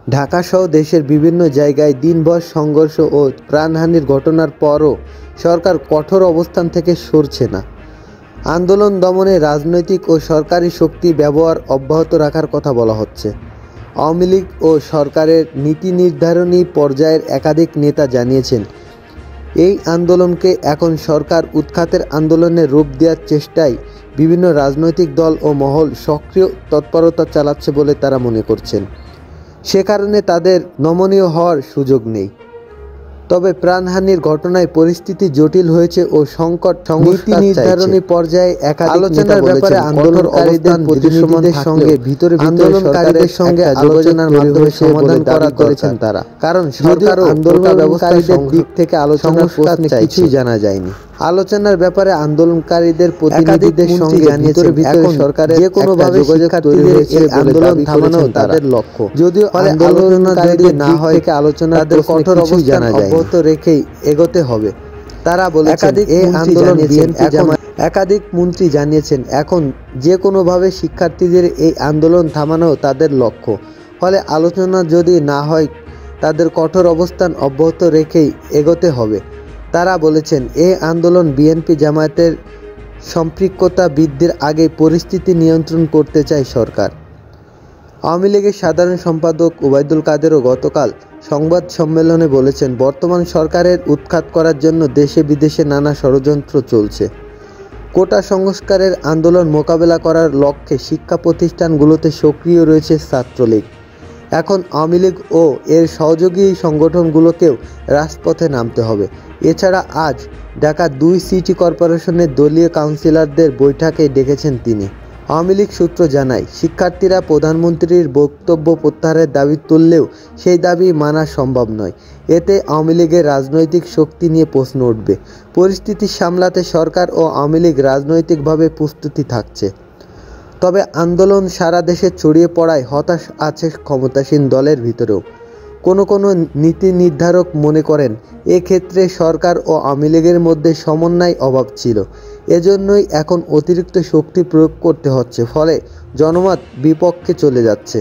ঢাকাসহ দেশের বিভিন্ন জায়গায় দিনভর সংঘর্ষ ও প্রাণহানির ঘটনার পরও সরকার কঠোর অবস্থান থেকে সরছে না। আন্দোলন দমনে রাজনৈতিক ও সরকারি শক্তি ব্যবহার অব্যাহত রাখার কথা বলা হচ্ছে। আওয়ামী লীগ ও সরকারের নীতি নির্ধারণী পর্যায়ের একাধিক নেতা জানিয়েছেন, এই আন্দোলনকে এখন সরকার উৎখাতের আন্দোলনের রূপ দেওয়ার চেষ্টায় বিভিন্ন রাজনৈতিক দল ও মহল সক্রিয় তৎপরতা চালাচ্ছে বলে তারা মনে করছেন। সে কারণে তাদের নমনীয় হওয়ার সুযোগ নেই। তবে প্রাণহানির ঘটনায় পরিস্থিতি জটিল হয়েছে ও সংকট নীতি নির্ধারণী পর্যায়ে একাধিক আলোচনার ব্যাপারে আন্দোলনকারীদের প্রতিনিধিদের সঙ্গে আন্দোলনকারীদের সঙ্গে আলোচনার মাধ্যমে সমাধান করা করেছেন তারা। কারণ সরকার আন্দোলনকারীদের দিক থেকে আলোচনার প্রশ্নে কিছুই জানা যায়নি। আলোচনার ব্যাপারে আন্দোলনকারীদের প্রতিনিধিদের সঙ্গে জানিয়েছেন এখন সরকারের যে কোনোভাবে শিক্ষার্থীদের এই আন্দোলন থামানো তাদের লক্ষ্য। যদিও আন্দোলনকারীদের না হয় আলোচনার কঠোর অবস্থান অব্যাহত রেখেই এগোতে হবে। তারা বলেছেন এই আন্দোলন একাধিক মন্ত্রী জানিয়েছেন এখন যে কোনোভাবে শিক্ষার্থীদের এই আন্দোলন থামানো তাদের লক্ষ্য। ফলে আলোচনা যদি না হয় তাদের কঠোর অবস্থান অব্যাহত রেখেই এগোতে হবে। তারা বলেছেন এই আন্দোলন বিএনপি জামায়াতের সম্পৃক্ততা বৃদ্ধির আগে পরিস্থিতি নিয়ন্ত্রণ করতে চায় সরকার। আওয়ামী লীগের সাধারণ সম্পাদক ওবায়দুল কাদেরও গতকাল সংবাদ সম্মেলনে বলেছেন, বর্তমান সরকারের উৎখাত করার জন্য দেশে বিদেশে নানা ষড়যন্ত্র চলছে। কোটা সংস্কারের আন্দোলন মোকাবেলা করার লক্ষ্যে শিক্ষা প্রতিষ্ঠানগুলোতে সক্রিয় রয়েছে ছাত্রলীগ। এখন আওয়ামী লীগ ও এর সহযোগী সংগঠনগুলোকেও রাজপথে নামতে হবে। এছাড়া আজ ঢাকা ২ সিটি কর্পোরেশনের দলীয় কাউন্সিলরদের বৈঠকে ডেকেছেন তিনি। আওয়ামী লীগ সূত্র জানায়, শিক্ষার্থীরা প্রধানমন্ত্রীর বক্তব্য প্রত্যাহারের দাবি তুললেও সেই দাবি মানা সম্ভব নয়। এতে আওয়ামী লীগের রাজনৈতিক শক্তি নিয়ে প্রশ্ন উঠবে। পরিস্থিতি সামলাতে সরকার ও আওয়ামী লীগ রাজনৈতিকভাবে প্রস্তুতি থাকছে। তবে আন্দোলন সারা দেশে ছড়িয়ে পড়ায় হতাশ আছে ক্ষমতাসীন দলের ভিতরেও। কোনো নীতি নির্ধারক মনে করেন এক্ষেত্রে সরকার ও আওয়ামী লীগের মধ্যে সমন্বয় অভাব ছিল। এজন্যই এখন অতিরিক্ত শক্তি প্রয়োগ করতে হচ্ছে, ফলে জনমত বিপক্ষে চলে যাচ্ছে।